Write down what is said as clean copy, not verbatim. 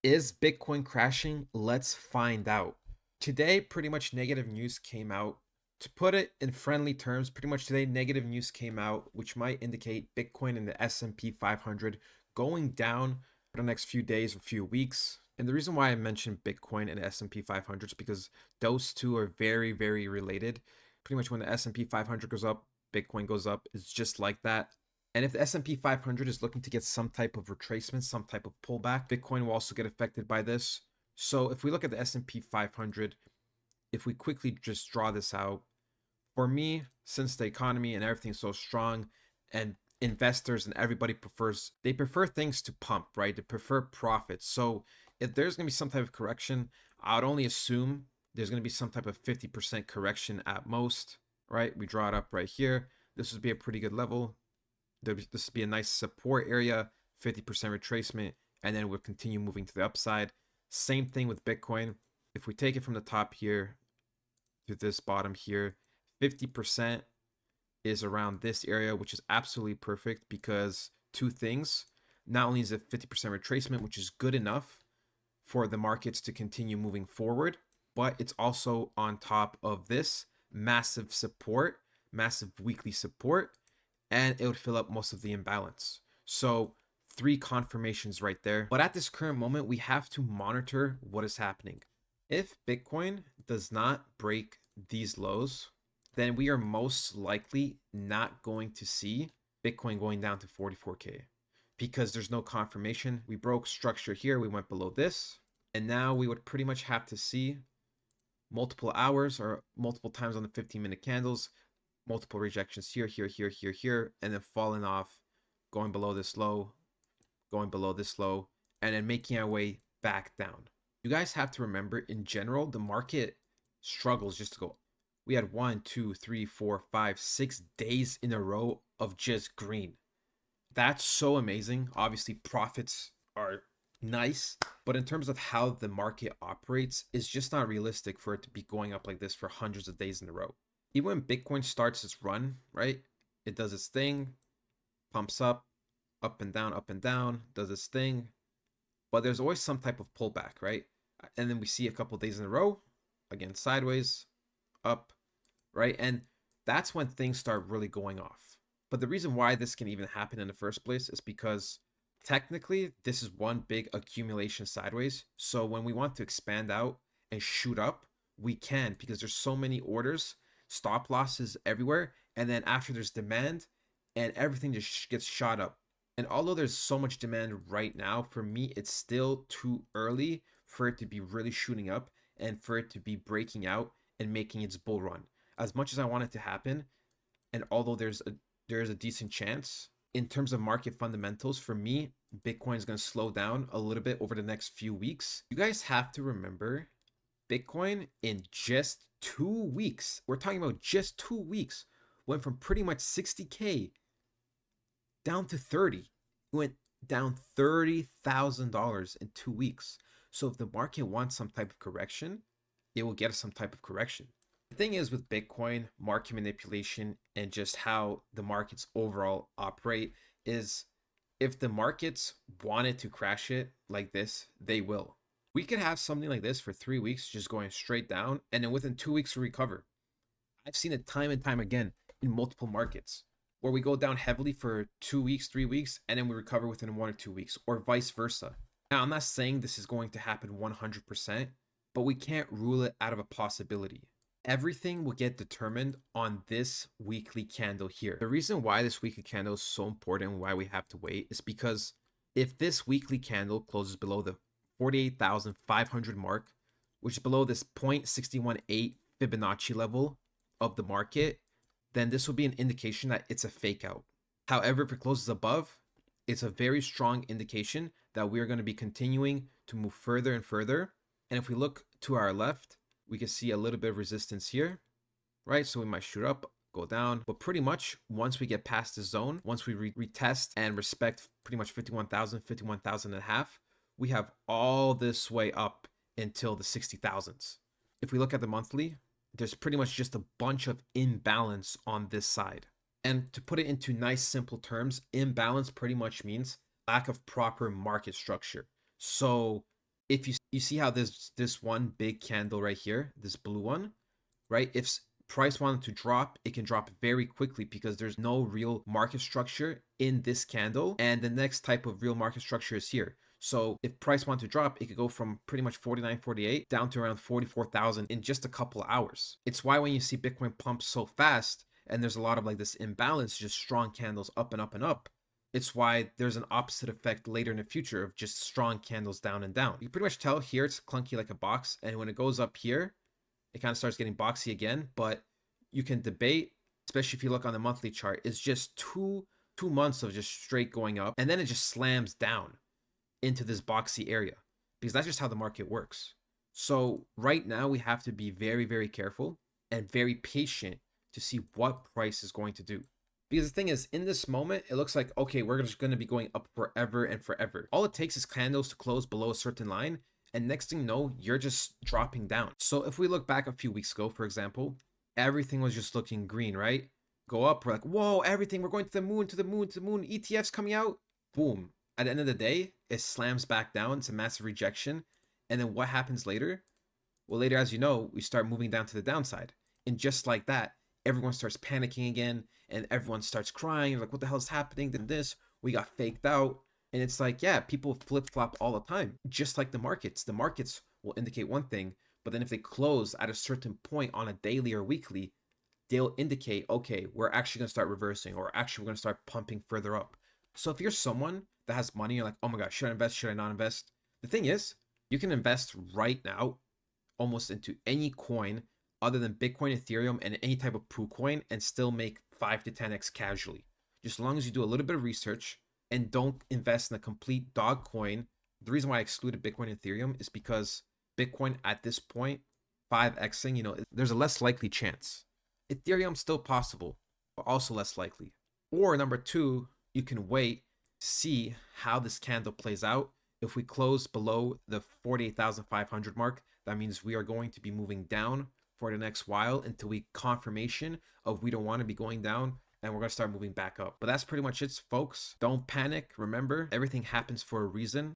Is Bitcoin crashing? Let's find out. Today, pretty much negative news came out. To put it in friendly terms, pretty much today negative news came out, which might indicate Bitcoin and the S&P 500 going down for the next few days or few weeks. And the reason why I mentioned Bitcoin and the S&P 500 is because those two are very, very related. Pretty much when the S&P 500 goes up, Bitcoin goes up. It's just like that. And if the S&P 500 is looking to get some type of retracement, some type of pullback, Bitcoin will also get affected by this. So if we look at the S&P 500, if we quickly just draw this out, for me, since the economy and everything is so strong and investors and everybody they prefer things to pump, right? They prefer profits. So if there's going to be some type of correction, I would only assume there's going to be some type of 50% correction at most, right? We draw it up right here. This would be a pretty good level. This would be a nice support area, 50% retracement, and then we'll continue moving to the upside. Same thing with Bitcoin. If we take it from the top here to this bottom here, 50% is around this area, which is absolutely perfect because two things. Not only is it 50% retracement, which is good enough for the markets to continue moving forward, but it's also on top of this massive support, massive weekly support, and it would fill up most of the imbalance. So three confirmations right there. But at this current moment, we have to monitor what is happening. If Bitcoin does not break these lows, then we are most likely not going to see Bitcoin going down to 44K because there's no confirmation. We broke structure here. We went below this. And now we would pretty much have to see multiple hours or multiple times on the 15-minute candles, multiple rejections here, and then falling off, going below this low, going below this low, and then making our way back down. You guys have to remember, in general, the market struggles just to go. We had 1, 2, 3, 4, 5, 6 days in a row of just green. That's so amazing. Obviously, profits are nice, but in terms of how the market operates, it's just not realistic for it to be going up like this for hundreds of days in a row. Even when Bitcoin starts its run, right? It does its thing, pumps up and down, does its thing, but there's always some type of pullback, right? And then we see a couple days in a row, again, sideways, up, right? And that's when things start really going off. But the reason why this can even happen in the first place is because technically this is one big accumulation sideways. So when we want to expand out and shoot up, we can because there's so many orders, stop losses everywhere. And then after there's demand and everything just gets shot up. And although there's so much demand right now, for me, it's still too early for it to be really shooting up and for it to be breaking out and making its bull run. As much as I want it to happen, and although there's a decent chance in terms of market fundamentals, for me, Bitcoin is going to slow down a little bit over the next few weeks. You guys have to remember, Bitcoin in just 2 weeks, we're talking about just 2 weeks, went from pretty much 60K down to 30. It went down $30,000 in 2 weeks. So if the market wants some type of correction, it will get some type of correction. The thing is with Bitcoin, market manipulation, and just how the markets overall operate is if the markets wanted to crash it like this, they will. We could have something like this for 3 weeks just going straight down, and then within 2 weeks we recover. I've seen it time and time again in multiple markets where we go down heavily for 2 weeks, 3 weeks, and then we recover within 1 or 2 weeks, or vice versa. Now, I'm not saying this is going to happen 100%, but we can't rule it out of a possibility. Everything will get determined on this weekly candle here. The reason why this weekly candle is so important and why we have to wait is because if this weekly candle closes below the 48,500 mark, which is below this 0.618 Fibonacci level of the market, then this will be an indication that it's a fake out. However, if it closes above, it's a very strong indication that we are going to be continuing to move further and further. And if we look to our left, we can see a little bit of resistance here, right? So we might shoot up, go down, but pretty much once we get past the zone, once we retest and respect pretty much 51,000 and a half, we have all this way up until the 60,000s. If we look at the monthly, there's pretty much just a bunch of imbalance on this side. And to put it into nice, simple terms, imbalance pretty much means lack of proper market structure. So if you see how there's this one big candle right here, this blue one, right? If price wanted to drop, it can drop very quickly because there's no real market structure in this candle. And the next type of real market structure is here. So if price wanted to drop, it could go from pretty much 49, 48 down to around 44,000 in just a couple of hours. It's why when you see Bitcoin pump so fast and there's a lot of like this imbalance, just strong candles up and up and up, it's why there's an opposite effect later in the future of just strong candles down and down. You can pretty much tell here it's clunky like a box, and when it goes up here, it kind of starts getting boxy again. But you can debate, especially if you look on the monthly chart, it's just two months of just straight going up, and then it just slams down into this boxy area because that's just how the market works. So right now we have to be very, very careful and very patient to see what price is going to do. Because the thing is, in this moment, it looks like, okay, we're just going to be going up forever and forever. All it takes is candles to close below a certain line, and next thing you know, you're just dropping down. So if we look back a few weeks ago, for example, everything was just looking green, right? Go up, we're like, whoa, everything, we're going to the moon, to the moon, to the moon, ETFs coming out, boom. At the end of the day, it slams back down. It's a massive rejection. And then what happens later? Well, later, as you know, we start moving down to the downside. And just like that, everyone starts panicking again, and everyone starts crying, like, what the hell is happening? Then this, we got faked out. And it's like, yeah, people flip-flop all the time, just like the markets. The markets will indicate one thing, but then if they close at a certain point on a daily or weekly, they'll indicate, okay, we're actually going to start reversing, or actually we're going to start pumping further up. So if you're someone that has money, you're like, oh my God, should I invest? Should I not invest? The thing is, you can invest right now almost into any coin other than Bitcoin, Ethereum, and any type of poo coin and still make 5 to 10x casually. Just as long as you do a little bit of research and don't invest in a complete dog coin. The reason why I excluded Bitcoin and Ethereum is because Bitcoin at this point, 5xing, there's a less likely chance. Ethereum still possible, but also less likely. Or number two, you can wait, see how this candle plays out. If we close below the 48,500 mark, that means we are going to be moving down for the next while until we confirmation of we don't want to be going down, and we're going to start moving back up. But that's pretty much it, folks. Don't panic. Remember, everything happens for a reason.